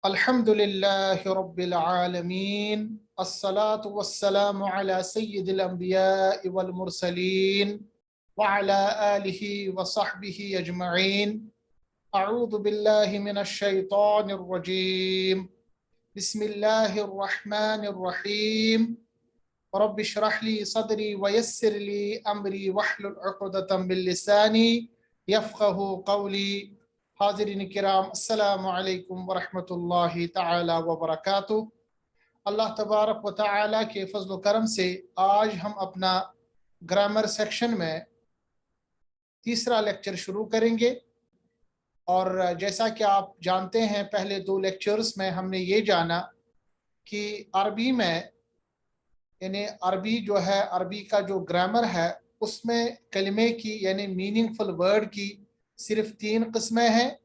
अल्हम्दुलिल्लाहि रब्बिल आलमीन अस्सलातु वस्सलामु अला सय्यिदिल अंबिया'i वल मुरसलीन व अला आलिहि व सहबिहि अजमईन। अऊज़ु बिल्लाहि मिनश शैतानिर रजीम। बिस्मिल्लाहिर रहमानिर रहीम। रब्बि इश्रह ली सदरी व यस्सिर ली अमरी वहलुल उक़दतम मिन लिसानी यफ़क़हू क़ौली। हाज़िरीन किराम, अस्सलामु अलैकुम व रहमतुल्लाहि तआला व बरकातुहू। अल्लाह तबारक व तआला के फज़ल व करम से आज हम अपना ग्रामर सेक्शन में तीसरा लेक्चर शुरू करेंगे। और जैसा कि आप जानते हैं, पहले दो लेक्चर्स में हमने ये जाना कि अरबी में यानी अरबी जो है, अरबी का जो ग्रामर है उसमें कलिमे की यानी मीनिंगफुल वर्ड की सिर्फ तीन किस्में हैं।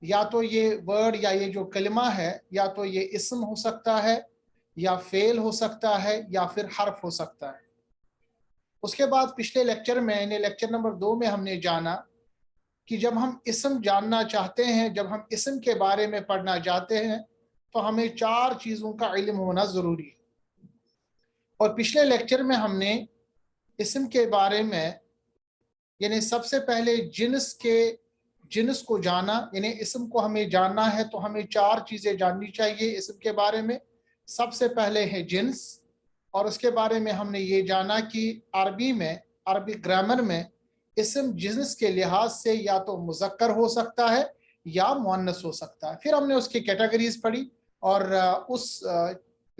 या तो ये वर्ड या ये जो कलिमा है, या तो ये इस्म हो सकता है, या फेल हो सकता है, या फिर हर्फ हो सकता है। उसके बाद पिछले लेक्चर में यानी लेक्चर नंबर 2 में हमने जाना कि जब हम इस्म जानना चाहते हैं, जब हम इस्म के बारे में पढ़ना चाहते हैं, तो हमें 4 चीज़ों का इल्म होना ज़रूरी है। और पिछले लेक्चर में हमने इस्म के बारे में यानी सबसे पहले जिन्स को जाना। यानी इस्म को हमें जानना है तो हमें 4 चीज़ें जाननी चाहिए इस्म के बारे में। सबसे पहले है जिन्स, और उसके बारे में हमने ये जाना कि अरबी में, अरबी ग्रामर में इस्म जिन्स के लिहाज से या तो मुज़क्कर हो सकता है या मुअन्नस हो सकता है। फिर हमने उसकी कैटेगरीज पढ़ी और उस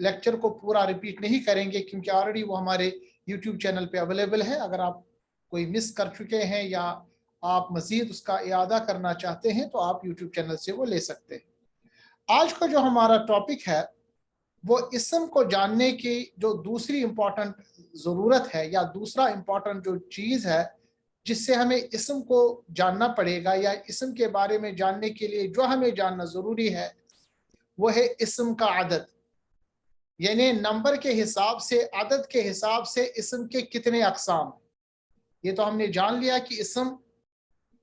लेक्चर को पूरा रिपीट नहीं करेंगे क्योंकि ऑलरेडी वो हमारे यूट्यूब चैनल पे अवेलेबल है। अगर आप कोई मिस कर चुके हैं या आप मज़ीद उसका इयादा करना चाहते हैं तो आप यूट्यूब चैनल से वो ले सकते हैं। आज का जो हमारा टॉपिक है वो इस्म को जानने की जो दूसरी इम्पॉर्टेंट ज़रूरत है या दूसरा इम्पॉर्टेंट जो चीज़ है जिससे हमें इस्म को जानना पड़ेगा या इस्म के बारे में जानने के लिए जो हमें जानना ज़रूरी है वो है इस्म का अदद। यानी नंबर के हिसाब से, अदद के हिसाब से इस्म के कितने अक़साम। ये तो हमने जान लिया कि इस्म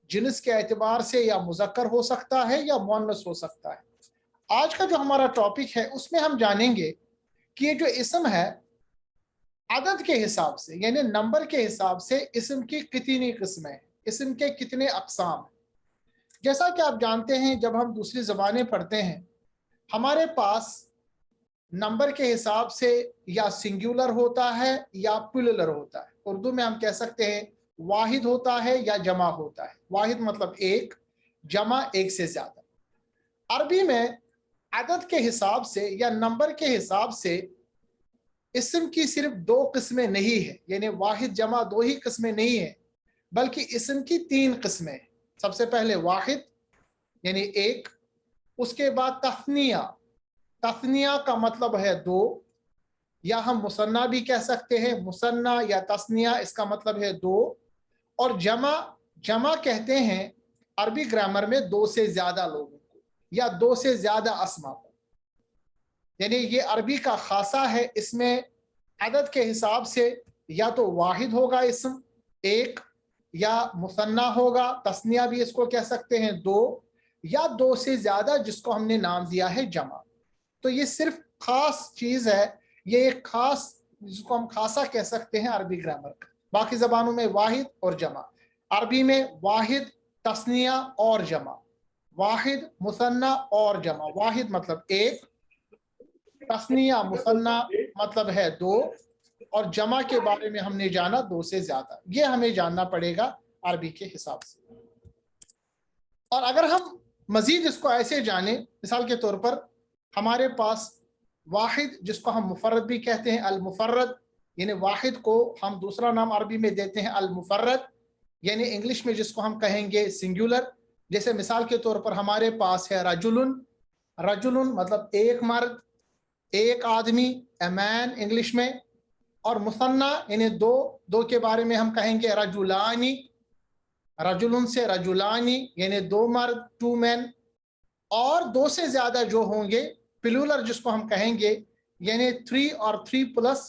जिन्स के एतबार से या मुज़क्कर हो सकता है या मुअन्नस हो सकता है। आज का जो हमारा टॉपिक है उसमें हम जानेंगे कि ये जो इस्म है अदद के हिसाब से यानी नंबर के हिसाब से इस्म की कितनी किस्में हैं, इस्म के कितने अक़साम हैं। जैसा कि आप जानते हैं, जब हम दूसरी ज़बानें पढ़ते हैं हमारे पास नंबर के हिसाब से या सिंगुलर होता है या प्लूरल होता है। उर्दू में हम कह सकते हैं वाहिद होता है या जमा होता है। वाहिद मतलब एक, जमा एक से ज्यादा। अरबी में अदद के हिसाब से या नंबर के हिसाब से इस्म की सिर्फ 2 किस्में नहीं है, यानी वाहिद जमा 2 ही किस्में नहीं है, बल्कि इस्म की 3 किस्में हैं। सबसे पहले वाहिद यानी एक, उसके बाद तस्निया। तस्निया का मतलब है 2, या हम मुसन्ना भी कह सकते हैं, मुसन्ना या तस्निया इसका मतलब है 2। और जमा, जमा कहते हैं अरबी ग्रामर में 2 से ज्यादा लोगों को या 2 से ज्यादा अस्मा को। यानी ये अरबी का खासा है, इसमें अदद के हिसाब से या तो वाहिद होगा इस्म एक, या मुसन्ना होगा, तस्निया भी इसको कह सकते हैं 2, या 2 से ज्यादा जिसको हमने नाम दिया है जमा। तो ये सिर्फ खास चीज है, ये एक खास जिसको हम खासा कह सकते हैं अरबी ग्रामर का। बाकी जबानों में वाहिद और जमा, अरबी में वाहिद, तस्निया और जमा। वाहिद, मुसन्ना और जमा। वाहिद मतलब एक, तस्निया मुसन्ना मतलब है 2, और जमा के बारे में हमने जाना 2 से ज्यादा। ये हमें जानना पड़ेगा अरबी के हिसाब से। और अगर हम मजीद इसको ऐसे जाने, मिसाल के तौर पर हमारे पास वाहिद जिसको हम मुफर्रद भी कहते हैं, अल मुफर्रद, यानी वाहिद को हम दूसरा नाम अरबी में देते हैं अल मुफर्रद, यानी इंग्लिश में जिसको हम कहेंगे सिंगुलर। जैसे मिसाल के तौर पर हमारे पास है रजुलुन। रजुलुन मतलब एक मर्द, एक आदमी, ए मैन इंग्लिश में। और मुसन्ना यानी 2 के बारे में हम कहेंगे रजुलानी। रजुलुन से रजुलानी यानी 2 मर्द, 2 मैन। और 2 से ज्यादा जो होंगे प्लूरल जिसको हम कहेंगे यानी 3 और 3 प्लस,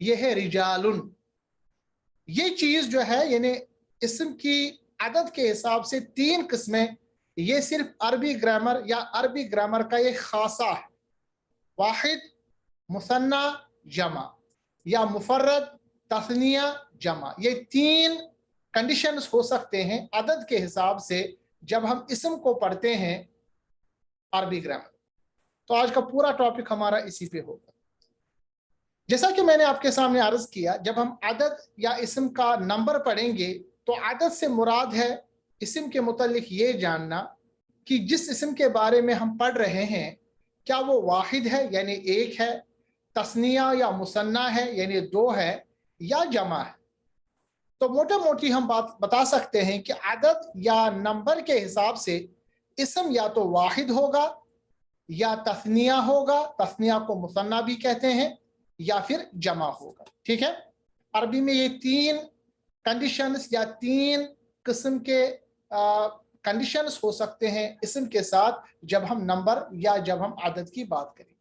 ये है रिजालुन। ये चीज जो है यानी इस्म की अदद के हिसाब से 3 किस्में ये सिर्फ अरबी ग्रामर या अरबी ग्रामर का एक खासा है। वाहिद, मुसन्ना, जमा, या मुफर्रद, तस्निया, जमा, ये 3 कंडीशंस हो सकते हैं अदद के हिसाब से जब हम इसम को पढ़ते हैं अरबी ग्रामर। तो आज का पूरा टॉपिक हमारा इसी पे होगा। जैसा कि मैंने आपके सामने अर्ज किया, जब हम अदद या इसम का नंबर पढ़ेंगे तो अदद से मुराद है इसम के मुतालिक ये जानना कि जिस इसम के बारे में हम पढ़ रहे हैं क्या वो वाहिद है यानी एक है, तस्निया या मुसन्ना है यानी 2 है, या जमा है। तो मोटा मोटी हम बात बता सकते हैं कि अदद या नंबर के हिसाब से इसम या तो वाहिद होगा या तस्निया होगा, तस्निया को मुसन्ना भी कहते हैं, या फिर जमा होगा। ठीक है, अरबी में ये 3 कंडीशंस या 3 किस्म के कंडीशंस हो सकते हैं इसम के साथ जब हम नंबर या जब हम अदद की बात करें।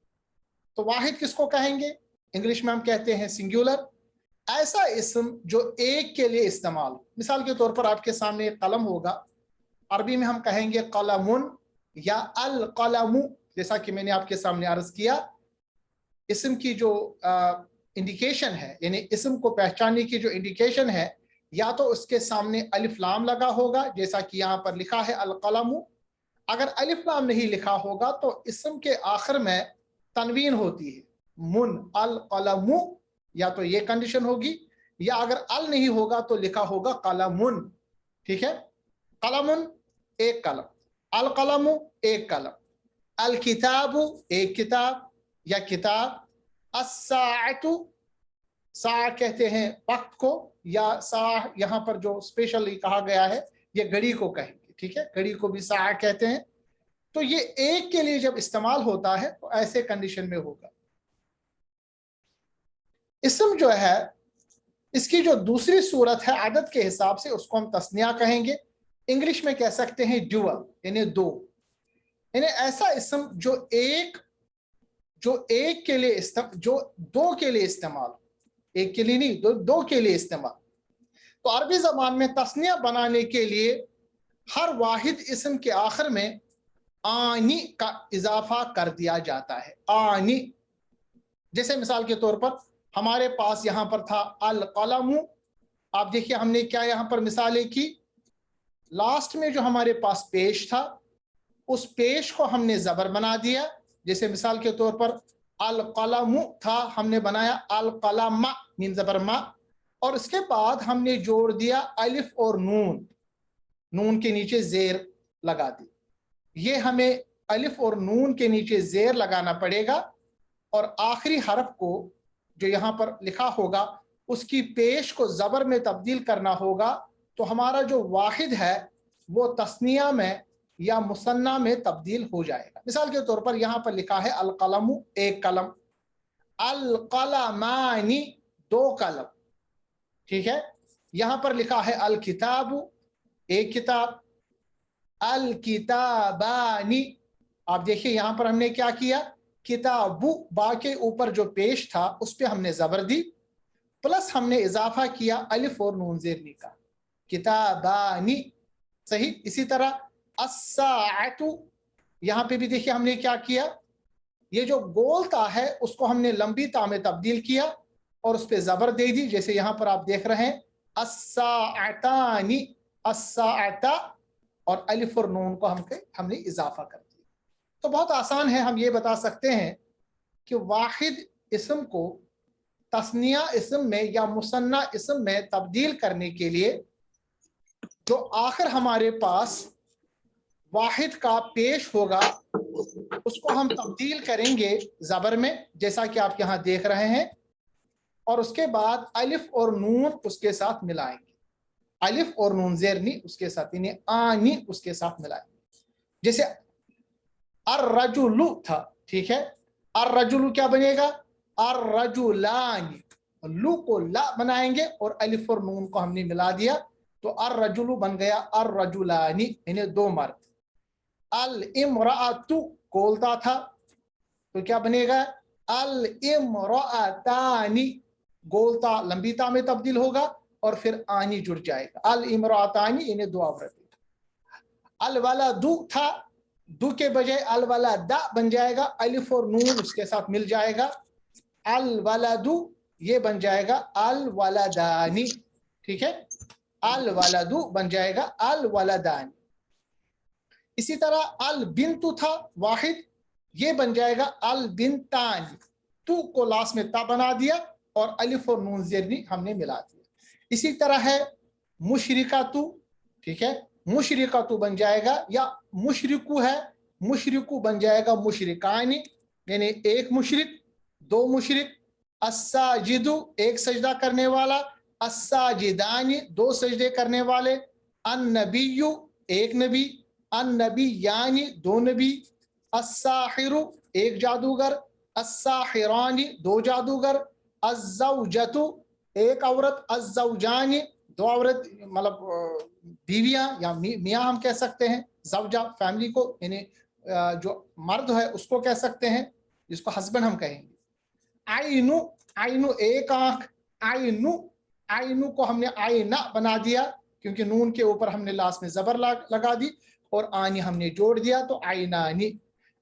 तो वाहिद किसको कहेंगे? इंग्लिश में हम कहते हैं सिंगुलर। ऐसा इसम जो एक के लिए इस्तेमाल, मिसाल के तौर पर आपके सामने एक कलम होगा, अरबी में हम कहेंगे कलमुन या अल कलमु। जैसा कि मैंने आपके सामने अर्ज किया, इसम की जो इंडिकेशन है यानी इसम को पहचानने की जो इंडिकेशन है, या तो उसके सामने अलिफ लाम लगा होगा जैसा कि यहाँ पर लिखा है अल कलमु। अगर अलिफ लाम नहीं लिखा होगा तो इसम के आखिर में तनवीन होती है, मुन अल कलमु, या तो ये कंडीशन होगी, या अगर अल नहीं होगा तो लिखा होगा कलमुन। ठीक है, कलमुन एक कलम, अल कलमु एक कलम, अल किताबु एक किताब या किताब, अस्साअतु, सा कहते हैं वक्त को, या सा यहाँ पर जो स्पेशली कहा गया है ये घड़ी को कहेंगे। ठीक है, घड़ी को भी सा कहते हैं। तो ये एक के लिए जब इस्तेमाल होता है तो ऐसे कंडीशन में होगा। इसम जो है इसकी जो दूसरी सूरत है अदद के हिसाब से उसको हम तस्निया कहेंगे। इंग्लिश में कह सकते हैं ड्यूअल यानी 2, यानी ऐसा इसम जो एक के लिए जो 2 के लिए इस्तेमाल, एक के लिए नहीं, 2 के लिए इस्तेमाल। तो अरबी ज़बान में तस्निया बनाने के लिए हर वाहिद इसम के आखिर में आनी का इजाफा कर दिया जाता है। आनी, जैसे मिसाल के तौर पर हमारे पास यहाँ पर था अल कलमु। आप देखिए हमने क्या यहाँ पर मिसालें की, लास्ट में जो हमारे पास पेश था उस पेश को हमने ज़बर बना दिया। जैसे मिसाल के तौर पर अल कलमु था, हमने बनाया अल कलमा मीन ज़बर मा, और उसके बाद हमने जोड़ दिया अलिफ और नून, नून के नीचे जेर लगा दी। ये हमें अलिफ और नून के नीचे जेर लगाना पड़ेगा और आखिरी हरफ को जो यहाँ पर लिखा होगा उसकी पेश को ज़बर में तब्दील करना होगा। तो हमारा जो वाहिद है वो तस्निया में या मुसन्ना में तब्दील हो जाएगा। मिसाल के तौर पर यहाँ पर लिखा है अल कलमु एक कलम, अल कलमानी 2 कलम। ठीक है, यहाँ पर लिखा है अल किताबु एक किताब, अल किताबानी। आप देखिए यहाँ पर हमने क्या किया, किताबु बा के ऊपर जो पेश था उस पर हमने ज़बर दी, प्लस हमने इजाफा किया अलिफ और नून ज़ेर का, किताबानी। सही, इसी तरह अस्साअतु, यहाँ पे भी देखिए हमने क्या किया, ये जो गोल ता है उसको हमने लंबी ता में तब्दील किया और उस पर ज़बर दे दी। जैसे यहाँ पर आप देख रहे हैं अस्साअतानी, अस्साअता, और अलिफ और नून को हमने इजाफा कर दिया। तो बहुत आसान है, हम ये बता सकते हैं कि वाहिद इसम को तस्निया इसम में या मुसन्ना इसम में तब्दील करने के लिए जो आखिर हमारे पास वाहिद का पेश होगा उसको हम तब्दील करेंगे ज़बर में, जैसा कि आप यहाँ देख रहे हैं, और उसके बाद अलिफ और नून उसके साथ मिलाएंगे, अलिफ और नून ज़ेरनी उसके साथ, यानी आनी उसके साथ मिलाएंगे। जैसे अर्रजुलु था, ठीक है, अर्रजुलु क्या बनेगा, अर्रजुलानी, लू को ला बनाएंगे और अलिफ और नून को हमने मिला दिया तो अर्रजुलु बन गया अर्रजुलानी, यानी 2 मर्द। अल इमराअतु कोलता था तो क्या बनेगा, अल इमराअतानी, गोलता लंबी ता में तब्दील होगा और फिर आनी जुड़ जाएगा, अल इमराअतानी, यानी 2 औरतें। अलवलदु था, दु के बजाय अलवलदा बन जाएगा, अलिफ और नून उसके साथ मिल जाएगा, अलवलदु ये बन जाएगा अलवलदानी, ठीक है, अलवलदु बन जाएगा अलवलदानी। इसी तरह अल बिन्तु था वाहिद, ये बन जाएगा अल बिन्तानी, तू को लास्ट में ता बना दिया और अलिफ और नून ज़ेर हमने मिला दिया। इसी तरह है मुशरिकातु, ठीक है, मुशरिकातु बन जाएगा, या मुशरिकु है, मुशरिकु बन जाएगा मुशरिकानी, यानी एक मुशरिक, दो मुशरिक, अस्साजिदु एक सजदा करने वाला, अस्साजिदानी दो सजदे करने वाले, अन्नबियु एक नबी, अन्नबियानी दो नबी, अस्साहिरु एक जादूगर, अस्साहिरानी दो जादूगर, अज़्ज़ौजतु एक औरत, अज़्ज़ौजानी दो औरत, मतलब बीवियां या मियाँ हम कह सकते हैं, ज़ौजा फैमिली को, यानी जो मर्द है उसको कह सकते हैं, जिसको हस्बैंड हम कहेंगे। आइनु, आइनु एक आंख, आइनु, आइनु को हमने आइना बना दिया क्योंकि नून के ऊपर हमने लास्ट में जबर लगा दी और आनी हमने जोड़ दिया तो आइनानी।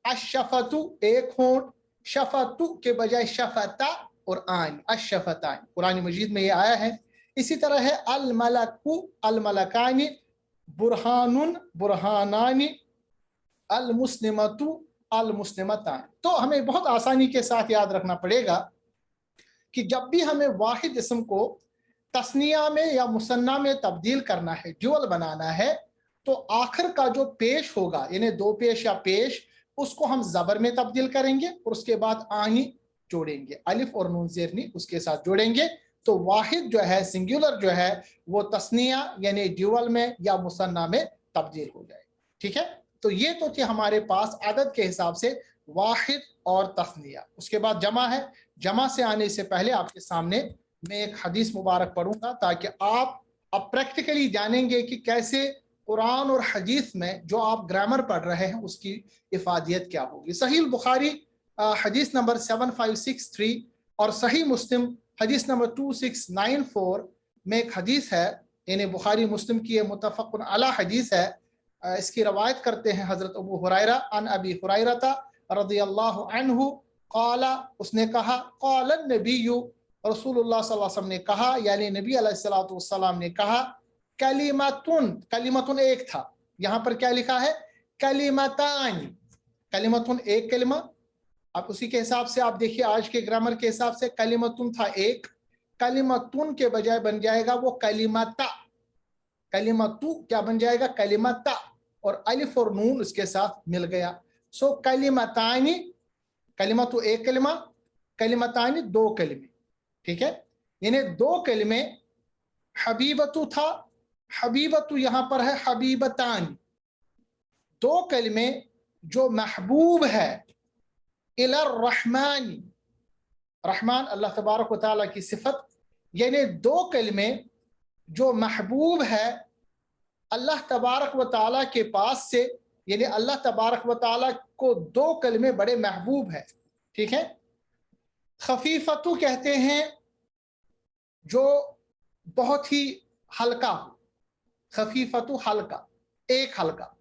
अशफतु एक होंठ, शफतु के बजाय शफता और आनी, अशफतान कुरान मजीद में ये आया है। इसी तरह है अल मलकु, अल मलकानी, बुरहानुन बुरहानानी, अल मुस्लिमतु अल मुस्लिमतान। तो हमें बहुत आसानी के साथ याद रखना पड़ेगा कि जब भी हमें वाहिद इसम को तस्निया में या मुसन्ना में तब्दील करना है, ड्यूअल बनाना है, तो आखिर का जो पेश होगा, यानी दो पेश या पेश, उसको हम जबर में तब्दील करेंगे और उसके बाद आनी जोड़ेंगे, अलिफ और नून ज़ेर उसके साथ जोड़ेंगे, तो वाहिद जो है, सिंगुलर जो है, वो तस्निया यानी ड्यूअल में या मुसन्ना में तब्दील हो जाए। ठीक है, तो ये तो थी हमारे पास आदत के हिसाब से वाहिद और तस्निया। उसके बाद जमा है। जमा से आने से पहले आपके सामने मैं एक हदीस मुबारक पढ़ूंगा ताकि आप अब प्रैक्टिकली जानेंगे कि कैसे कुरान और हदीस में जो आप ग्रामर पढ़ रहे हैं उसकी इफादियत क्या होगी। सही बुखारी हदीस नंबर 7563 और सही मुस्लिम हदीस नंबर 2694 में एक हदीस है, यानी बुखारी मुस्लिम की ये मुत्तफ़क़ुन अलैह हदीस है। इसकी रवायत करते हैं हज़रत अबू हुरैरा अन अबी हुरैरा रज़ियल्लाहु अन्हु क़ाला, उसने कहा, क़ाल नबिय्यु, रसूलुल्लाह सल्लल्लाहु अलैहि वसल्लम ने कहा, यानी नबी अलैहिस्सलातु वस्सलाम ने कहा, कलिमतुन, कलिमतुन एक था, यहाँ पर क्या लिखा है, कलिमतान, कलिमतुन एक कलिमा। अब उसी के हिसाब से आप देखिए, आज के ग्रामर के हिसाब से कलिमतुन था एक, कलिमतुन के बजाय बन जाएगा वो कलिमता, कलिमतु क्या बन जाएगा, कलिमता, और अलिफ और नून उसके साथ मिल गया। सो कलिमतानी, कलिमतु एक कलिमा, कलिमतानी दो कलिमे। ठीक है, यानी दो कलिमे। हबीबतु था, हबीबतु यहाँ पर है हबीबतानी, दो कलिमे जो महबूब है, इलर रहमानी, रहमान अल्लाह तबारक व तआला की सिफत, यानी दो कलिमे जो महबूब है अल्लाह तबारक व तआला के पास से, यानी अल्लाह तबारक व तआला को दो कलिमे बड़े महबूब है। ठीक है, खफीफतु कहते हैं जो बहुत ही हल्का हो, खफीफतु हल्का, एक हल्का।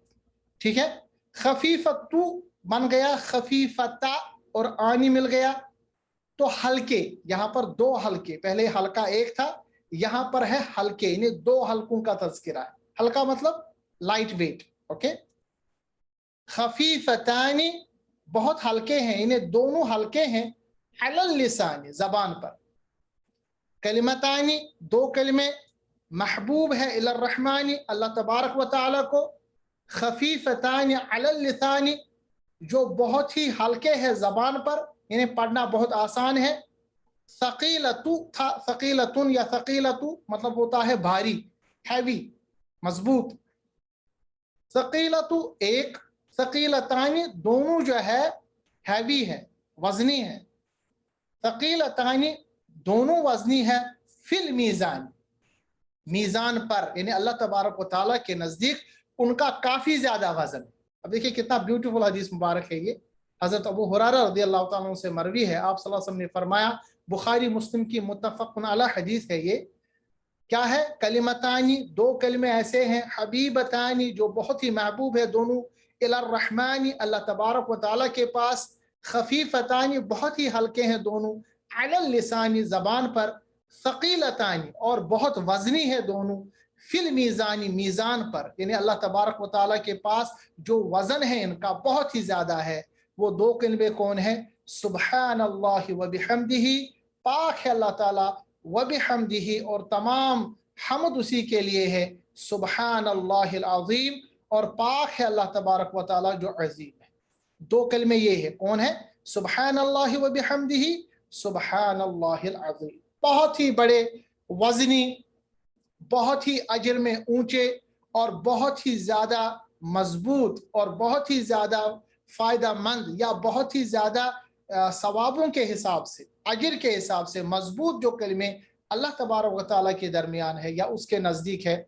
ठीक है, खफीफतु बन गया खफीफता और आनी मिल गया, तो हल्के, यहाँ पर दो हल्के, पहले हल्का एक था, यहाँ पर है हल्के, यानी दो हल्कों का तज़किरा है। हल्का मतलब लाइट वेट। ओके, खफीफतानी बहुत हल्के हैं, इन्हें दोनों हल्के हैं, अलल लिसानी जबान पर। कलिमतानी दो कलिमे, महबूब है इलर रहमानी अल्लाह तबारक व तआला को, खफीफतानी अलल लिसानी जो बहुत ही हल्के हैं जबान पर, इन्हें पढ़ना बहुत आसान है। सकीलतु था, सकीलतुन या सकीलतु मतलब होता है भारी, हैवी, मजबूत। सकीलतु एक, सकीलतानी दोनों जो है हैवी है, वजनी है। सकीलतानी दोनों वजनी है, फिल मीज़ान, मीज़ान पर, यानी अल्लाह तबारक व तआला के नज़दीक उनका काफ़ी ज़्यादा वजन। अब देखिए कितना ब्यूटीफुल हदीस मुबारक है ये। हज़रत अबू हुरैरा रज़ियल्लाहु ताला अन्हु से मरवी है, आप सल्लल्लाहु अलैहि वसल्लम ने फरमाया, बुखारी मुस्लिम की मुत्तफ़क़ुन अलैह हदीस है ये, क्या है? कलिमतानी, दो कलमे ऐसे हैं, हबीबतानी जो बहुत ही महबूब है दोनों, इलर रहमानी अल्लाह तबारक व तआला के पास, खफीफतानी बहुत ही हल्के हैं दोनों, अलल लिसानी जबान पर, सकीलतानी और बहुत वजनी है दोनों, फिल मीज़ानी मीज़ान पर, यानी अल्लाह तबारक व तआला के पास जो वजन है इनका बहुत ही ज्यादा है। वो दो कलमे कौन है? सुबहान अल्लाह व बिहम्दिही, पाक है अल्लाह ताला, व बिहम्दिही और तमाम हमद उसी के लिए है, सुबहान अल्लाहिल अज़ीम और पाक है अल्लाह तबारक व तआला जो अजीम है। दो कलमे ये है, कौन है? सुबहान अल्लाह व बिहम्दिही, सुबहान अल्लाहिल अज़ीम। बहुत ही बड़े वजनी, बहुत ही अजर में ऊंचे और बहुत ही ज्यादा मजबूत और बहुत ही ज्यादा फायदा मंद या बहुत ही ज्यादा सवाबों के हिसाब से, अजर के हिसाब से मजबूत जो कलमे अल्लाह तबारक व तआला के दरमियान है या उसके नज़दीक है,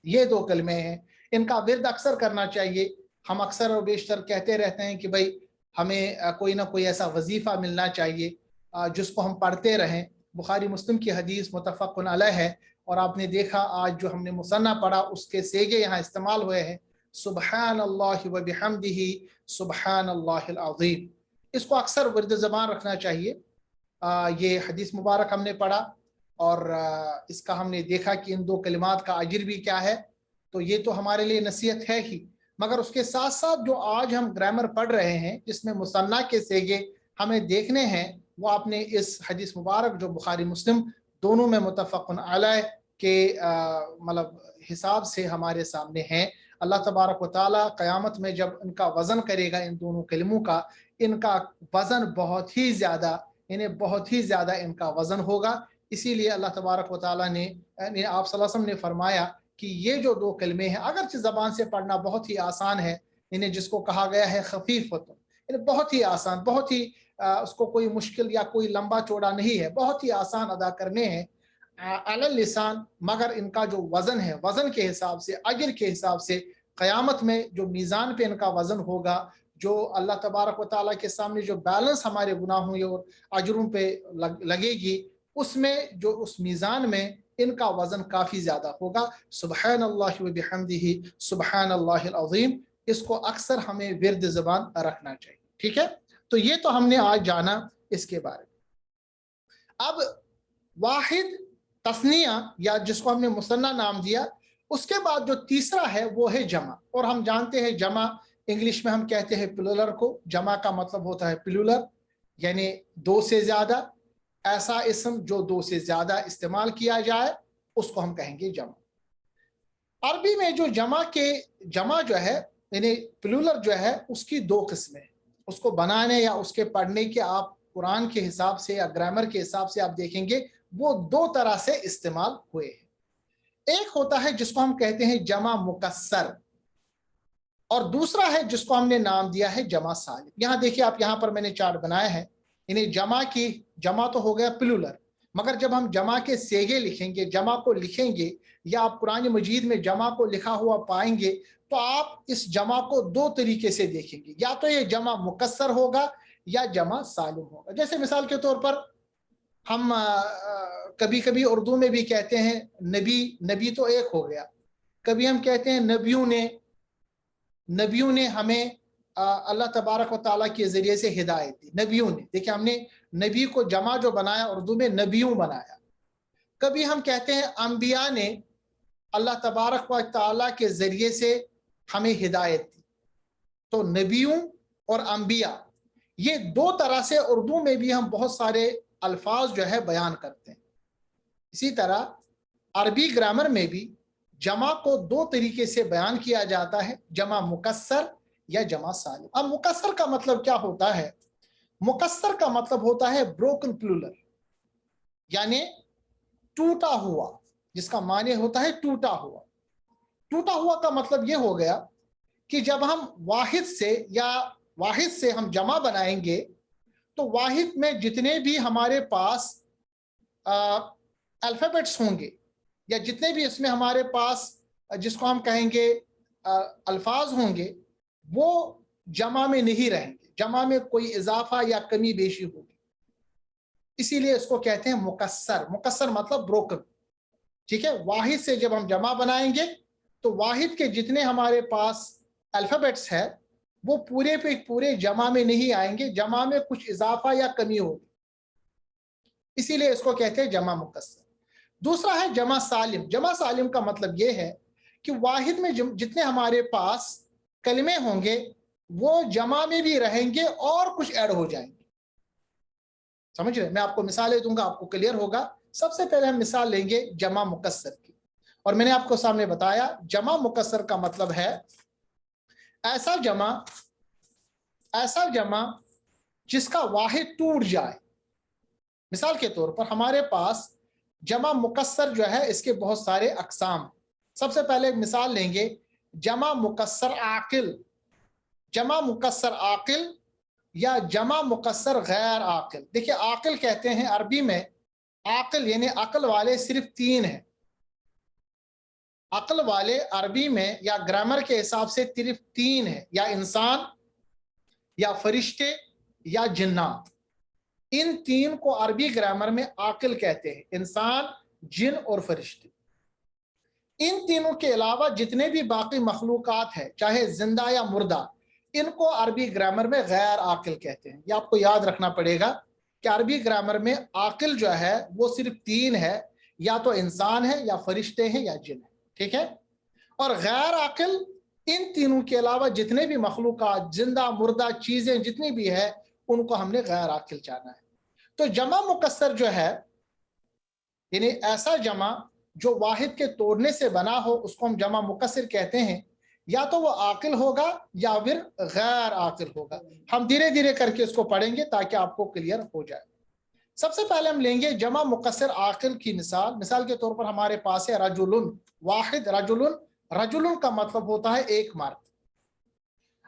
ये दो कलमे हैं। इनका विर्द अक्सर करना चाहिए। हम अक्सर और बेशतर कहते रहते हैं कि भाई हमें कोई ना कोई ऐसा वजीफ़ा मिलना चाहिए जिसको हम पढ़ते रहें। बुखारी मुस्लिम की हदीस मुतफ़क़्क़ुन अलैह है और आपने देखा आज जो हमने मुसन्ना पढ़ा उसके सेगे यहाँ इस्तेमाल हुए हैं, सुबहान अल्लाह व बिहम्दिही, सुबहान अल्लाहिल अज़ीम। इसको अक्सर विर्द ज़बान रखना चाहिए। ये हदीस मुबारक हमने पढ़ा और इसका हमने देखा कि इन दो कलिमात का अजर भी क्या है, तो ये तो हमारे लिए नसीहत है ही, मगर उसके साथ साथ जो आज हम ग्रामर पढ़ रहे हैं जिसमें मुसन्ना के सेगे हमें देखने हैं, वो आपने इस हदीस मुबारक जो बुखारी मुस्लिम दोनों में मुतफ़क़्क़ुन अलैह के मतलब हिसाब से हमारे सामने हैं। अल्लाह तबारक व तआला क़यामत में जब इनका वज़न करेगा, इन दोनों कलिमों का, इनका वज़न बहुत ही ज़्यादा, इन्हें बहुत ही ज़्यादा इनका वज़न होगा। इसीलिए अल्लाह तबारक व तआला ने आप सल्लल्लाहु अलैहि वसल्लम ने फरमाया कि ये जो दो कलमे हैं अगरचे ज़बान से पढ़ना बहुत ही आसान है, इन्हें जिसको कहा गया है खफीफ़तुन, इन्हें बहुत ही आसान, बहुत ही उसको कोई मुश्किल या कोई लंबा चौड़ा नहीं है, बहुत ही आसान अदा करने हैं अलल लिसान, मगर इनका जो वज़न है, वज़न के हिसाब से, अजर के हिसाब से क़यामत में जो मीज़ान पे इनका वज़न होगा, जो अल्लाह तबारक व तआला के सामने जो बैलेंस हमारे गुनाहों और अजरों पे लगेगी, उसमें जो उस मीज़ान में इनका वज़न काफ़ी ज़्यादा होगा। सुबहान अल्लाह व बिहम्दिही, सुबहान अल्लाहिल अज़ीम, इसको अक्सर हमें विर्द ज़बान रखना चाहिए। ठीक है, तो ये तो हमने आज जाना इसके बारे में। अब वाहिद, तस्निया या जिसको हमने मुसन्ना नाम दिया, उसके बाद जो तीसरा है वो है जमा। और हम जानते हैं जमा, इंग्लिश में हम कहते हैं प्लूरल को, जमा का मतलब होता है प्लूरल, यानी दो से ज्यादा, ऐसा इसम जो दो से ज्यादा इस्तेमाल किया जाए उसको हम कहेंगे जमा। अरबी में जो जमा जो है यानी प्लूरल जो है उसकी दो किस्में, उसको बनाने या उसके पढ़ने के आप कुरान के हिसाब से या ग्रामर के हिसाब से आप देखेंगे वो दो तरह से इस्तेमाल हुए हैं। एक होता है जिसको हम कहते हैं जमा मुकस्सर और दूसरा है जिसको हमने नाम दिया है जमा सालिम। यहां देखिए आप, यहां पर मैंने चार्ट बनाया है, यानी जमा तो हो गया प्लूरल, मगर जब हम जमा के सेगे लिखेंगे, जमा को लिखेंगे या आप कुरान मजीद में जमा को लिखा हुआ पाएंगे तो आप इस जमा को दो तरीके से देखेंगे, या तो ये जमा मुकस्सर होगा या जमा सालिम होगा। जैसे मिसाल के तौर पर हम कभी कभी उर्दू में भी कहते हैं नबी, नबी तो एक हो गया, कभी हम कहते हैं नबियों ने हमें अल्लाह तबारक व तआला के जरिए से हिदायत दी, नबियों ने, देखिए हमने नबी को जमा जो बनाया उर्दू में नबियों बनाया। कभी हम कहते हैं अंबिया ने अल्लाह तबारक व तआला के जरिए से हमें हिदायत दी। तो नबियों और अंबिया ये दो तरह से उर्दू में भी हम बहुत सारे अल्फाज जो है बयान करते हैं। इसी तरह अरबी ग्रामर में भी जमा को दो तरीके से बयान किया जाता है, जमा मुकस्सर या जमा सालिम। अब मुकस्सर का मतलब क्या होता है? मुकस्सर का मतलब होता है ब्रोकन प्लूरल, यानी टूटा हुआ, जिसका माने होता है टूटा हुआ। टूटा हुआ का मतलब यह हो गया कि जब हम वाहिद से हम जमा बनाएंगे तो वाहिद में जितने भी हमारे पास अल्फाबेट्स होंगे या जितने भी इसमें हमारे पास जिसको हम कहेंगे अल्फाज होंगे वो जमा में नहीं रहेंगे, जमा में कोई इजाफा या कमी बेशी होगी, इसीलिए इसको कहते हैं मुकस्सर। मुकस्सर मतलब ब्रोकन। ٹھیک ہے, واحد سے جب ہم جمع بنائیں گے تو واحد کے جتنے ہمارے پاس الفابیٹس ہے وہ پورے پہ پورے جمع میں نہیں آئیں گے, جمع میں کچھ اضافہ یا کمی ہوگی, اسی لیے اس کو کہتے ہیں جمع مکسر. دوسرا ہے جمع سالم. جمع سالم کا مطلب یہ ہے کہ واحد میں جتنے ہمارے پاس کلمے ہوں گے وہ جمع میں بھی رہیں گے اور کچھ ایڈ ہو جائیں گے. سمجھ رہے, میں آپ کو مثالیں دوں گا, آپ کو کلیئر ہوگا. سب سے پہلے ہم مثال لیں گے جمع مکسر کی, اور میں نے آپ کو سامنے بتایا جمع مکسر کا مطلب ہے ایسا جمع جس کا واحد ٹوٹ جائے. مثال کے طور پر ہمارے پاس جمع مکسر جو ہے اس کے بہت سارے اقسام. سب سے پہلے مثال لیں گے جمع مکسر عاقل. جمع مکسر عاقل یا جمع مکسر غیر عاقل. دیکھیے عاقل کہتے ہیں عربی میں, عاقل یعنی عقل والے صرف 3 ہیں. عقل والے عربی میں یا گرامر کے حساب سے صرف 3 ہیں, یا انسان یا فرشتے یا جنات. ان 3 کو عربی گرامر میں عاقل کہتے ہیں, انسان, جن اور فرشتے. ان تینوں کے علاوہ جتنے بھی باقی مخلوقات ہیں چاہے زندہ یا مردہ, ان کو عربی گرامر میں غیر عاقل کہتے ہیں. یہ آپ کو یاد رکھنا پڑے گا کہ عربی گرامر میں عاقل جو ہے وہ صرف 3 ہے, یا تو انسان ہے یا فرشتے ہیں یا جن ہے. ٹھیک ہے, اور غیر عاقل ان تینوں کے علاوہ جتنے بھی مخلوقات زندہ مردہ چیزیں جتنی بھی ہے ان کو ہم نے غیر عاقل جانا ہے. تو جمع مکسر جو ہے یعنی ایسا جمع جو واحد کے توڑنے سے بنا ہو اس کو ہم جمع مکسر کہتے ہیں. یا تو وہ عاقل ہوگا یا پھر غیر عاقل ہوگا. ہم دھیرے دھیرے کر کے اس کو پڑھیں گے تاکہ آپ کو کلیئر ہو جائے. سب سے پہلے ہم لیں گے جمع مکسر عاقل کی مثال. مثال کے طور پر ہمارے پاس ہے رجلن. واحد رجلن. رجلن کا مطلب ہوتا ہے ایک مرد.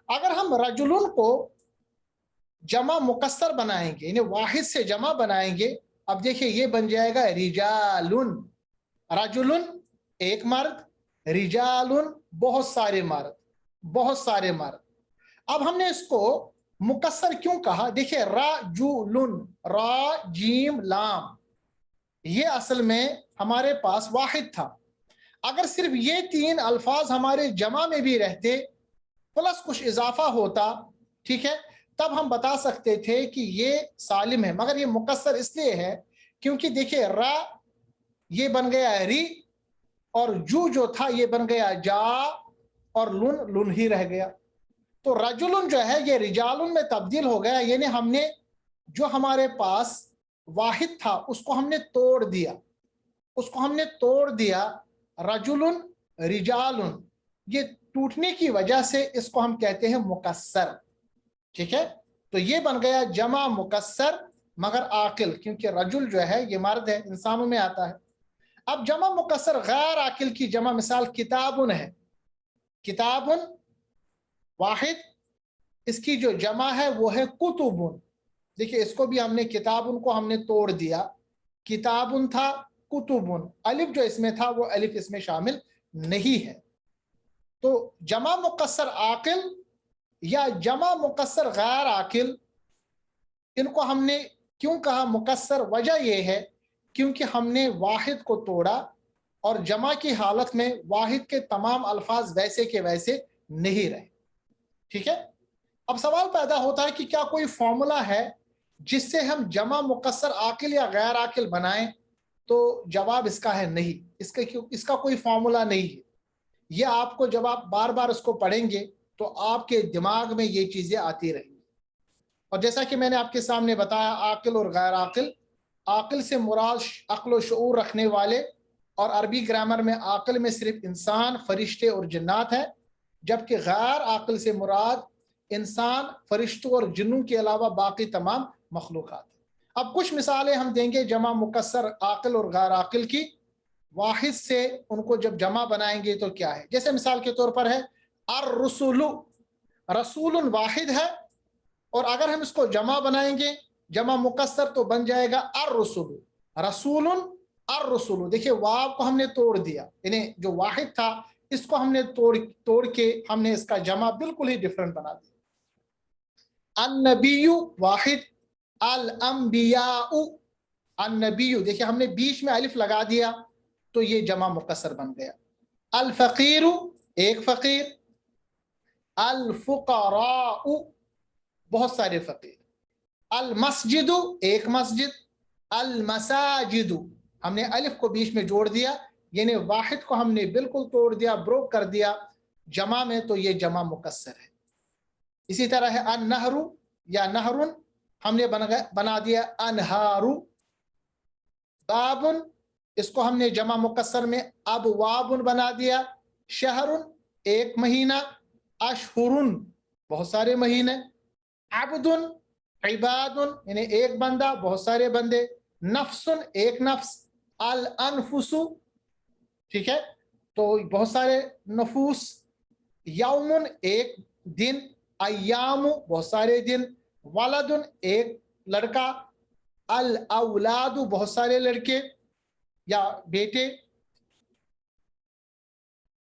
اگر ہم رجلن کو جمع مکسر بنائیں گے یعنی واحد سے جمع بنائیں گے, اب دیکھیں یہ بن جائے گا رجالن. رجلن ایک مرد, رجالن بہت سارے مرد, بہت سارے مرد. اب ہم نے اس کو مکسر کیوں کہا؟ دیکھیں رجلن, را جیم لام, یہ اصل میں ہمارے پاس واحد تھا. اگر صرف یہ 3 الفاظ ہمارے جمع میں بھی رہتے پلس کچھ اضافہ ہوتا, ٹھیک ہے, تب ہم بتا سکتے تھے کہ یہ سالم ہے. مگر یہ مکسر اس لیے ہے کیونکہ دیکھیں را یہ بن گیا ری, اور جو تھا یہ بن گیا جا, اور لن ہی رہ گیا. تو رجلن جو ہے یہ رجالن میں تبدیل ہو گیا, یعنی ہم نے جو ہمارے پاس واحد تھا اس کو ہم نے توڑ دیا, اس کو ہم نے توڑ دیا. رجلن رجالن, یہ ٹوٹنے کی وجہ سے اس کو ہم کہتے ہیں مکسر. ٹھیک ہے, تو یہ بن گیا جمع مکسر مگر عاقل, کیونکہ رجل جو ہے یہ مرد ہے, انسانوں میں آتا ہے. اب جمع مکسر غیر عاقل کی جمع مثال کتابن ہے. کتابن واحد, اس کی جو جمع ہے وہ ہے کتبن. دیکھیں اس کو بھی ہم نے کتابن کو ہم نے توڑ دیا, کتابن تھا کتبن, الف جو اس میں تھا وہ الف اس میں شامل نہیں ہے. تو جمع مکسر عاقل یا جمع مکسر غیر عاقل, ان کو ہم نے کیوں کہا مکسر؟ وجہ یہ ہے کیونکہ ہم نے واحد کو توڑا اور جمع کی حالت میں واحد کے تمام الفاظ ویسے کے ویسے نہیں رہے. ٹھیک ہے, اب سوال پیدا ہوتا ہے کہ کیا کوئی فارمولا ہے جس سے ہم جمع مکسر عاقل یا غیر عاقل بنائیں؟ تو جواب اس کا ہے نہیں, اس کا کوئی فارمولا نہیں ہے. یہ آپ کو جب آپ بار بار اس کو پڑھیں گے تو آپ کے دماغ میں یہ چیزیں آتی رہیں گی. اور جیسا کہ میں نے آپ کے سامنے بتایا عاقل اور غیر عاقل, عاقل سے مراد عقل و شعور رکھنے والے, اور عربی گرامر میں عاقل میں صرف انسان, فرشتے اور جنات ہے, جبکہ غیر عاقل سے مراد انسان, فرشتوں اور جنوں کے علاوہ باقی تمام مخلوقات. اب کچھ مثالیں ہم دیں گے جمع مکسر عاقل اور غیر عاقل کی. واحد سے ان کو جب جمع بنائیں گے تو کیا ہے, جیسے مثال کے طور پر ہے الرسول. رسول واحد ہے, اور اگر ہم اس کو جمع بنائیں گے جمع مکسر تو بن جائے گا الرسول. رسول الرسول, دیکھیں واو کو ہم نے توڑ دیا, یعنی جو واحد تھا اس کو ہم نے توڑ کے ہم نے اس کا جمع بالکل ہی ڈیفرنٹ بنا دیا. النبی واحد, الانبیاء, النبی دیکھیں ہم نے بیچ میں الف لگا دیا تو ये जमा मुकस्सर बन गया। अल फकीरु एक फकीर, अल फुकराउ बहुत सारे फकीर, अल मस्जिदु एक मस्जिद, अल मसाजिदु हमने अलिफ को बीच में जोड़ दिया, यानी वाहिद को हमने बिल्कुल तोड़ दिया, ब्रोक कर दिया जमा में, तो ये जमा मुकस्सर है। इसी तरह है अन नहरू या नहरुन, हमने बना दिया अनहारू। बाबुन इसको हमने जमा मुकस्सर में अब वाबुन बना दिया। शहरुन एक महीना, अशहुरुन बहुत सारे महीने, अब्दुन इबादुन यानी एक बंदा बहुत सारे बंदे, नफ्सुन एक नफ्स, अल अनफुसु ठीक है तो बहुत सारे नफूस, यौमुन एक दिन, अय्यामु बहुत सारे दिन, वलदुन एक लड़का, अल औलादु बहुत सारे लड़के या बेटे।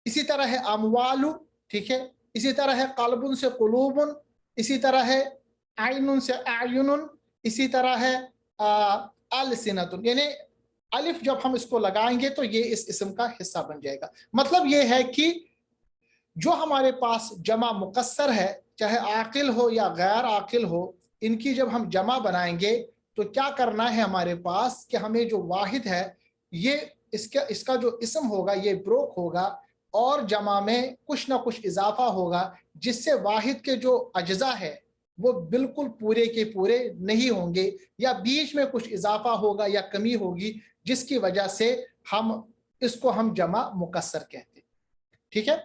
इसी तरह है अमवालु ठीक है, इसी तरह है कल्बुन से कुलूबुन, इसी तरह है आइनुन से आयुनुन, इसी तरह है अलसिनतुन, यानी अलिफ जब हम इसको लगाएंगे तो ये इस इस्म का हिस्सा बन जाएगा। मतलब ये है कि जो हमारे पास जमा मुकस्सर है, चाहे आकिल हो या गैर आकिल हो, इनकी जब हम जमा बनाएंगे तो क्या करना है हमारे पास कि हमें जो वाहिद है ये इसका जो इस्म होगा ये ब्रोक होगा और जमा में कुछ ना कुछ इजाफा होगा, जिससे वाहिद के जो अज्जा है वो बिल्कुल पूरे के पूरे नहीं होंगे या बीच में कुछ इजाफा होगा या कमी होगी, जिसकी वजह से इसको हम जमा मुकस्सर कहते हैं। ठीक है,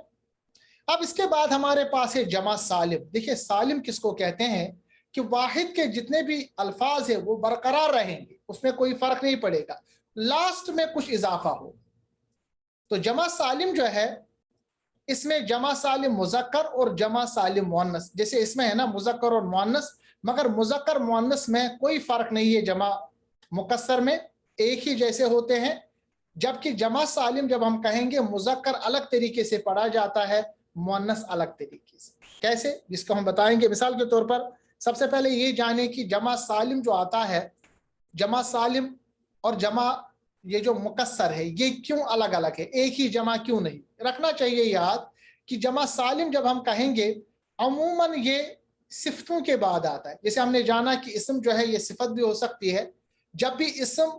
अब इसके बाद हमारे पास है जमा सालिम। देखिए सालिम किसको कहते हैं कि वाहिद के जितने भी अल्फाज है वो बरकरार रहेंगे, उसमें कोई फर्क नहीं पड़ेगा, लास्ट में कुछ इजाफा हो। तो जमा सालिम जो है इसमें जमा सालिम मुज़क्कर और जमा सालिम मुअन्नस, जैसे इसमें है ना मुज़क्कर और मुअन्नस, मगर मुज़क्कर मुअन्नस में कोई फर्क नहीं है, जमा मुकस्सर में एक ही जैसे होते हैं। जबकि जमा सालिम जब हम कहेंगे मुज़क्कर अलग तरीके से पढ़ा जाता है, मुअन्नस अलग तरीके से। कैसे, जिसको हम बताएंगे। मिसाल के तौर पर सबसे पहले ये जाने कि जमा सालिम जो आता है, जमा सालिम और जमा ये जो मुकस्सर है ये क्यों अलग अलग है, एक ही जमा क्यों नहीं। रखना चाहिए याद कि जमा सालिम जब हम कहेंगे अमूमन ये सिफतों के बाद आता है। जैसे हमने जाना कि इस्म जो है ये सिफत भी हो सकती है। जब भी इस्म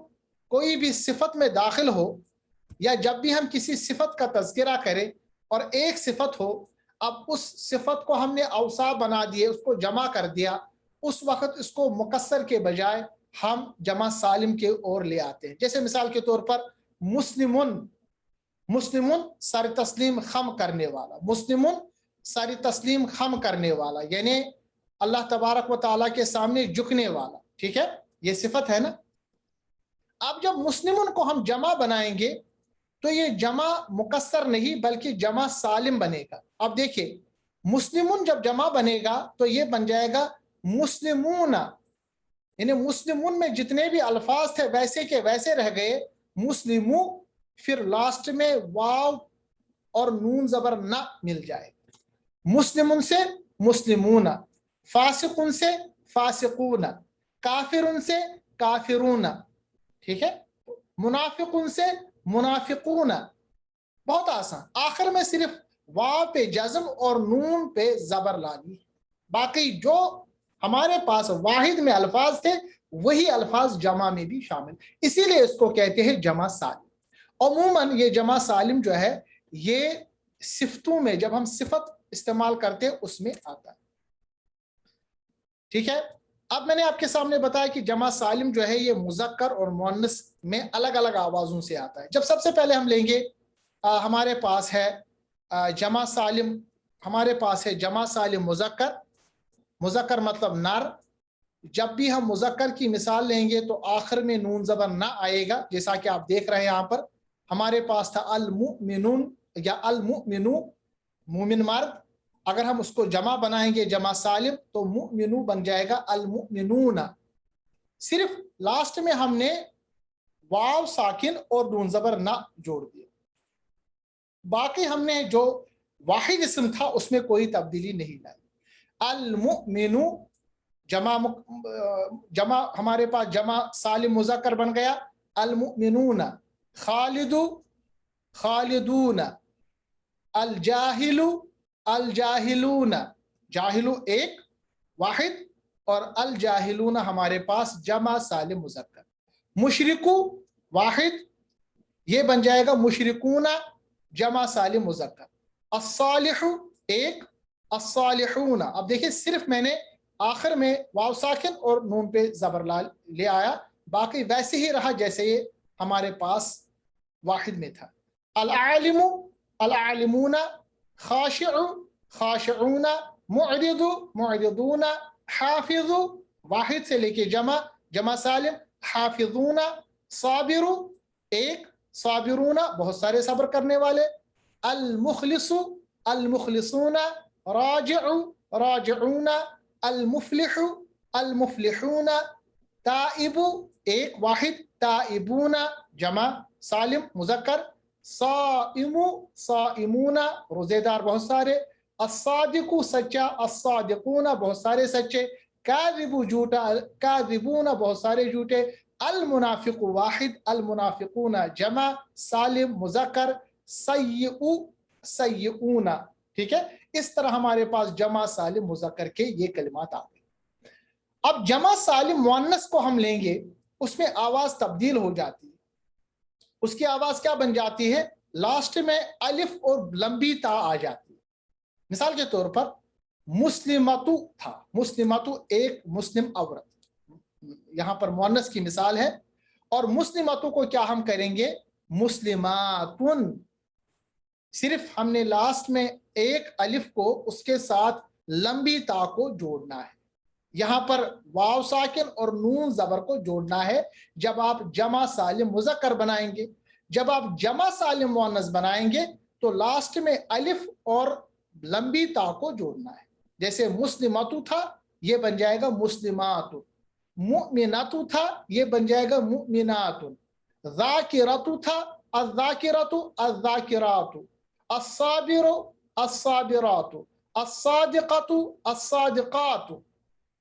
कोई भी सिफत में दाखिल हो या जब भी हम किसी सिफत का तज़किरा करें और एक सिफत हो, अब उस सिफत को हमने औसाफ बना दिए, उसको जमा कर दिया, उस वक्त इसको मुकस्सर के बजाय हम जमा सालिम के ओर ले आते हैं। जैसे मिसाल के तौर पर मुस्लिमुन, मुस्लिमुन सर तस्लीम खम करने वाला, मुस्लिमुन सर तस्लीम खम करने वाला, यानी अल्लाह तबारक व तआला के सामने झुकने वाला। ठीक है, ये सिफत है ना। अब जब मुस्लिमुन को हम जमा बनाएंगे तो ये जमा मुकस्सर नहीं बल्कि जमा सालिम बनेगा। अब देखिए मुस्लिमुन जब जमा बनेगा तो ये बन जाएगा मुस्लिमूना, यानी मुस्लिमुन में जितने भी अल्फाज थे वैसे के वैसे रह गए, मुस्लिमू, फिर लास्ट में वाव और नून जबर ना मिल जाए। मुस्लिमुन से मुस्लिमूना, फासिकुन से फासिकूना, काफिरुन से काफिरूना। ठीक है, मुनाफिकुन से मुनाफिकूना, बहुत आसान। आखिर में सिर्फ वाव पे जज्म और नून पे जबर लानी, बाकी जो हमारे पास वाहिद में अल्फाज थे वही अल्फाज जमा में भी शामिल, इसीलिए इसको कहते हैं जमा सालिम। अमूमन ये जमा सालिम जो है ये सिफतों में जब हम सिफत इस्तेमाल करते हैं उसमें आता है। ठीक है, अब मैंने आपके सामने बताया कि जमा सालिम जो है ये मुज़क्कर और मुअन्नस में अलग अलग आवाज़ों से आता है। जब सबसे पहले हम लेंगे हमारे पास है जमा सालिम, हमारे पास है जमा सालिम मुज़क्कर, मुज़क्कर मतलब नर। जब भी हम मुज़क्कर की मिसाल लेंगे तो आखिर में नून ज़बर ना आएगा, जैसा कि आप देख रहे हैं यहाँ पर हमारे पास था अल मुमिनुन या अल मुमिनु, मुमिन मर्द। अगर हम उसको जमा बनाएंगे जमा सालिम तो मुमिनु बन जाएगा अल मुमिनूना। सिर्फ लास्ट में हमने वाव साकिन और नून ज़बर ना जोड़ दिया, बाकी हमने जो वाहिद इस्म था उसमें कोई तब्दीली नहीं लाई। अल मुमिनु जमा हमारे पास जमा सालिम मुज़क्कर बन गया, अल मुमिनूना। खालिदु खालिदून, अलजाहिलु अलजाहिलून, जाहिलु एक वाहिद और अल जाहिलून हमारे पास जमा सालिम मुज़क्कर। मुशरिकु वाहिद, ये बन जाएगा मुशरिकूना जमा सालिम मुज़क्कर। अस्सालिहु एक, अस्सालिहूना। अब देखिए सिर्फ मैंने आखिर में वाव साकिन और नून पे जबर ले आया, बाकी वैसे ही रहा जैसे ये हमारे पास वाहिद में था। अल आलिमु अल आलिमूना, खाशिउ खाशिऊना, मुअरिदु मुअरिदूना, हाफिजु वाहिद से लेके जमा जमा सालिम हाफिजूना, साबिरु एक साबिरूना बहुत सारे सब्र करने वाले, अल मुखलिसु अल मुखलिसूना, राजिउ राजिऊना, अल मुफलिहु अल मुफलिहूना, ताइबु एक वाहिद ताइबूना जमा सालिम मुजक्कर, साइमु साइमूना रोजेदार बहुत सारे, अस्सादिकु सच्चा अस्सादिकूना बहुत सारे सच्चे, काज़िबु झूठा काज़िबूना बहुत सारे झूठे, अल मुनाफिकु वाहिद अल मुनाफिकूना जमा सालिम मुजक्कर, सय्यु सय्यूना। ठीक है, इस तरह हमारे पास जमा सालिम मुजक्कर के ये कलिमात आ गए। अब जमा सालिम मुअन्नस को हम लेंगे, उसमें आवाज तब्दील हो जाती है। उसकी आवाज क्या बन जाती है, लास्ट में अलिफ और लंबी ता आ जाती है। मिसाल के तौर पर मुस्लिमतु था, मुस्लिमतु एक मुस्लिम औरत, यहां पर मुअन्नस की मिसाल है। और मुस्लिमतु को क्या हम करेंगे, मुस्लिमातुन, सिर्फ हमने लास्ट में एक अलिफ को उसके साथ लंबी ता को जोड़ना है। यहां पर वाव साकिन और नून जबर को जोड़ना है जब आप जमा सालिम मुजक्कर बनाएंगे। जब आप जमा सालिम मुअन्नस बनाएंगे तो लास्ट में अलिफ और लंबी ता को जोड़ना है। जैसे मुस्लिमतु था, ये बन जाएगा मुस्लिमातु, मुमिनातु था, ये बन जाएगा मुमिनातुन, ज़ाकिरतु था, अज़्ज़ाकिरतु अज़्ज़ाकिरातु, अस्साबिरु अस्साबिरातु, अस्सादिक़तु अस्सादिक़ातु।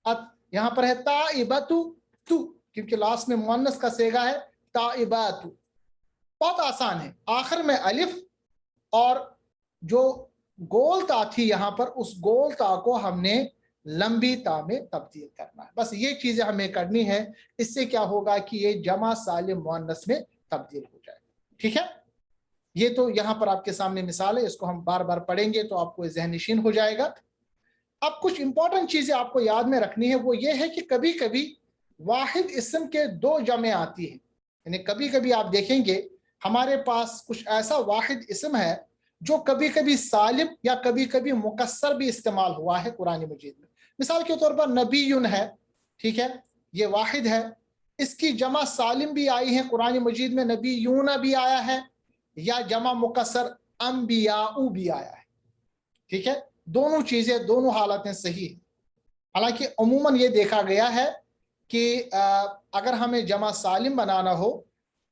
अब यहां पर है ताइबतु तु, क्योंकि लास्ट में मुअन्नस का सेगा है ताइबातु। बहुत आसान है, आखिर में अलिफ और जो गोल ता थी यहां पर, उस गोल ता को हमने लंबी ता में तब्दील करना है। बस ये चीजें हमें करनी है, इससे क्या होगा कि ये जमा सालिम मुअन्नस में तब्दील हो जाएगा। ठीक है, ये तो यहां पर आपके सामने मिसाल है, इसको हम बार बार पढ़ेंगे तो आपको ज़हन नशीन हो जाएगा। अब कुछ इंपॉर्टेंट चीजें आपको याद में रखनी है, वो ये है कि कभी कभी वाहिद इस्म के दो जमे आती है। यानी कभी कभी आप देखेंगे हमारे पास कुछ ऐसा वाहिद इस्म है जो कभी कभी सालिम या कभी कभी मुकस्सर भी इस्तेमाल हुआ है कुरान मजीद में। मिसाल के तौर पर नबीयुन है, ठीक है, ये वाहिद है, इसकी जमा सालिम भी आई है कुरान मजीद में, नबीयूना भी आया है, या जमा मुकस्सर अंबियाउ भी आया है। ठीक है, दोनों चीजें दोनों हालतें सही है। हालांकि अमूमन ये देखा गया है कि अगर हमें जमा सालिम बनाना हो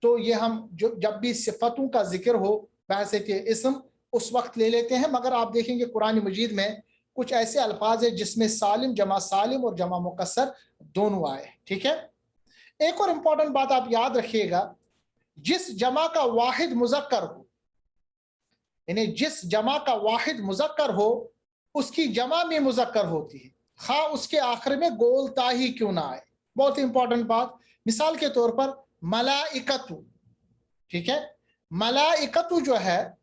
तो ये हम जब भी सिफतों का जिक्र हो वैसे के इस्म उस वक्त ले लेते हैं, मगर आप देखेंगे कुरान मजीद में कुछ ऐसे अल्फाज है जिसमें सालिम जमा सालिम और जमा मुकस्सर दोनों आए। ठीक है, एक और इंपॉर्टेंट बात आप याद रखिएगा, जिस जमा का वाहिद मुजक्कर हो, यानी जिस जमा का वाहिद मुजक्कर हो उसकी जमा में मुजक्कर होती है, खा उसके आखिर में गोल ता ही क्यों ना आए। बहुत इंपॉर्टेंट बात, मिसाल के तौर पर मलाइकतु, ठीक है, मलाइकतु जो है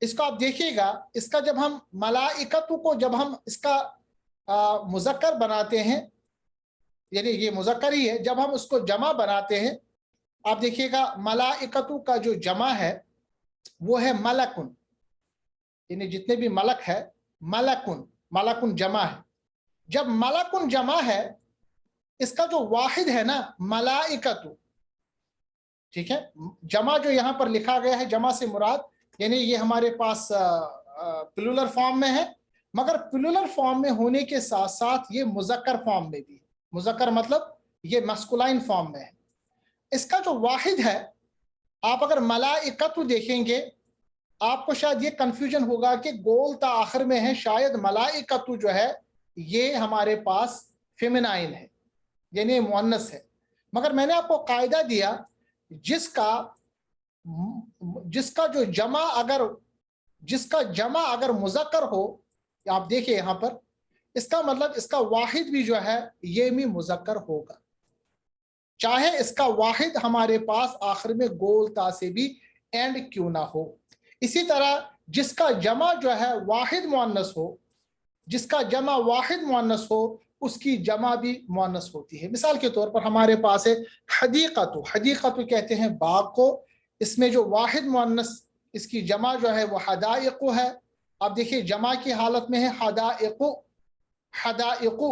इसको आप देखिएगा, इसका जब हम मलाइकतु को जब हम इसका मुजक्कर बनाते हैं, यानी ये मुजक्कर ही है, जब हम उसको जमा बनाते हैं आप देखिएगा मलाइकतु का जो जमा है वो है मलकुन, यानी जितने भी मलक है मलकुन, मलकुन जमा है। जब मलकुन जमा है इसका जो वाहिद है ना मलाइकतु, ठीक है, जमा जो यहां पर लिखा गया है जमा से मुराद यानी ये हमारे पास प्लूरल फॉर्म में है, मगर प्लूरल फॉर्म में होने के साथ साथ ये मुजक्कर फॉर्म में भी है। मुजक्कर मतलब ये मस्कुलाइन फॉर्म में है। इसका जो वाहिद है, आप अगर मलाइकतु देखेंगे आपको शायद ये कंफ्यूजन होगा कि गोल ता आखिर में है, शायद मलाइकतु जो है ये हमारे पास फेमिनाइन है यानी मुअन्नस है। मगर मैंने आपको कायदा दिया जिसका जिसका जमा अगर मुज़क्कर हो, आप देखिए यहाँ पर, इसका मतलब इसका वाहिद भी जो है ये भी मुज़क्कर होगा, चाहे इसका वाहिद हमारे पास आखिर में गोल ता से भी एंड क्यों ना हो। इसी तरह जिसका जमा जो है वाहिद मुअन्नस हो, जिसका जमा वाहिद मुअन्नस हो, उसकी जमा भी मुअन्नस होती है। मिसाल के तौर पर हमारे पास है हदीक़तु, हदीक़तु कहते हैं बाग को, इसमें जो वाहिद मुअन्नस इसकी जमा जो है वो हदाइक़ु है। अब देखिए जमा की हालत में है हदाइक़ु, हदाइक़ु,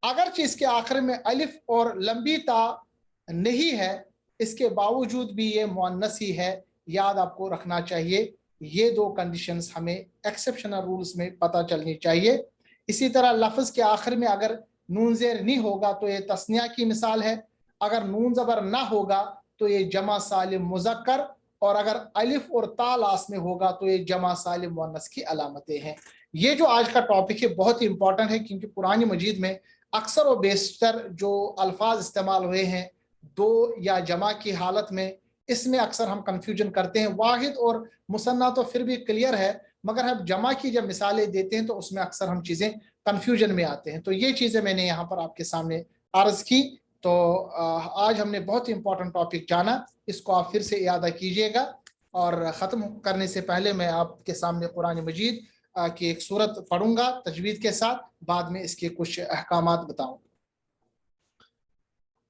अगरचे इसके आखिर में अलिफ और लंबी ता नहीं है, इसके बावजूद भी ये मुअन्नस ही है, याद आपको रखना चाहिए। ये दो कंडीशंस हमें एक्सेप्शनल रूल्स में पता चलनी चाहिए। इसी तरह लफ्ज़ के आखिर में अगर नून ज़ेर नहीं होगा तो ये तस्निया की मिसाल है, अगर नून ज़बर ना होगा तो ये जमा सालिम मुज़क्कर, और अगर अलिफ और ता लास में होगा तो ये जमा सालिम मुअन्नस की अलामतें हैं। ये जो आज का टॉपिक है बहुत ही इंपॉर्टेंट है, क्योंकि कुरान मजीद में अक्सर व बेशतर जो अल्फाज इस्तेमाल हुए हैं दो या जमा की हालत में, इसमें अक्सर हम कंफ्यूजन करते हैं। वाहिद और मुसन्ना तो फिर भी क्लियर है, मगर हम जमा की जब मिसालें देते हैं तो उसमें अक्सर हम चीज़ें कंफ्यूजन में आते हैं। तो ये चीज़ें मैंने यहाँ पर आपके सामने अर्ज की। तो आज हमने बहुत ही इंपॉर्टेंट टॉपिक जाना, इसको आप फिर से याद कीजिएगा। और ख़त्म करने से पहले मैं आपके सामने कुरान मजीद की एक सूरत पढ़ूंगा तजवीद के साथ, बाद में इसके कुछ अहकामात बताऊंगा।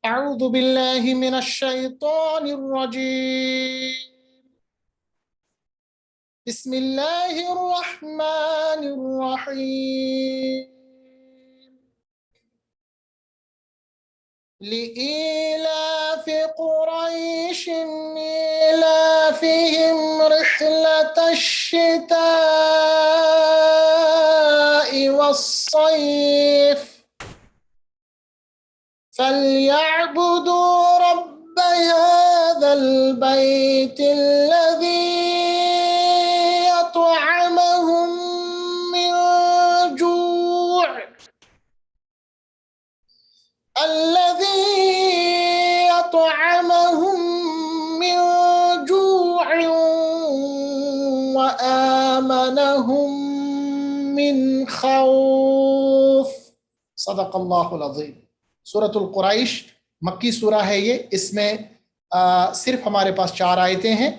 अऊज़ु बिल्लाहि मिनश शैतानिर रजीम, बिस्मिल्लाहिर रहमानिर रहीम, लिईलाफि कुरैशिन ईलाफिहिम रिह्लतश शिताइ वस्सैफ فليعبدوا رب هذا البيت الذي أطعمهم من جوع وآمنهم من خوف। सदक़ल्लाहुल अज़ीम। सूरतुल कुरैश मक्की सूरा है ये, इसमें सिर्फ हमारे पास 4 आयतें हैं।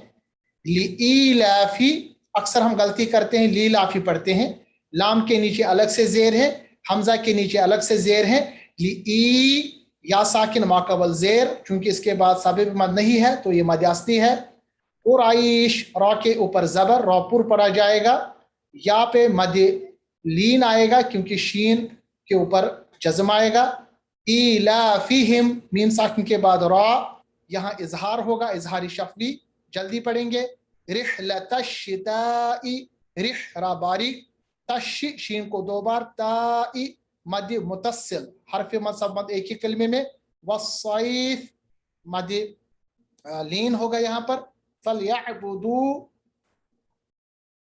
लीलाफी, अक्सर हम गलती करते हैं लीलाफी पढ़ते हैं, लाम के नीचे अलग से जेर है, हमजा के नीचे अलग से जेर है। ली या साकिन माकबल जेर, चूंकि इसके बाद सबब मद नहीं है तो ये मजास्ती है। कुरैश, रॉ के ऊपर जबर रॉपुर पढ़ा जाएगा, या पे मद लीन आएगा क्योंकि शीन के ऊपर जज्म आएगा। इलाफिहिम, मीम साकिन के बाद रॉ, यहाँ इजहार होगा, इजहारी शफवी, जल्दी पढ़ेंगे। रिह्लतश शिताई, रिह रा बारीक, तश शीन को 2 बार, ताई मद मुतस्सिल, हरफ मद मद एक ही कलमे में, वस्सैफ मद लीन होगा यहाँ पर। फलयअबुदू,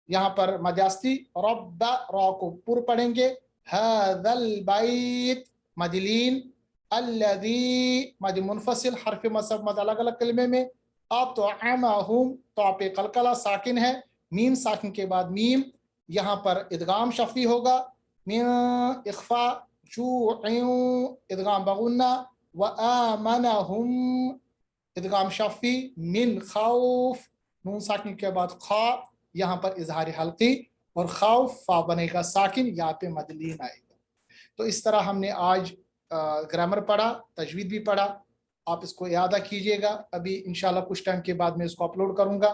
यहाँ पर मजास्ती, रब्ब रॉ को पुर पढ़ेंगे, हाज़ल बैत मद लीन, अल्लज़ी मद मुनफसिल, हरफ मद अलग अलग कलमे में, अतअमहुम, तो पे कलकला साकिन है, मीम साकिन के बाद मीम, यहाँ पर इदगाम शफी होगा, मिन इख्फा जूअन इदगाम बगुन्ना, व आमनहुम इदगाम शफी, मिन खौफ, नून साकिन के बाद खा, यहाँ पर इजहार हल्की, और खौफ फा बनेगा साकिन, यहाँ पे मदलीन आएगा। तो इस तरह हमने आज ग्रामर पढ़ा, तजवीद भी पढ़ा, आप इसको याद कीजिएगा। अभी इंशाल्लाह कुछ टाइम के बाद मैं इसको अपलोड करूंगा।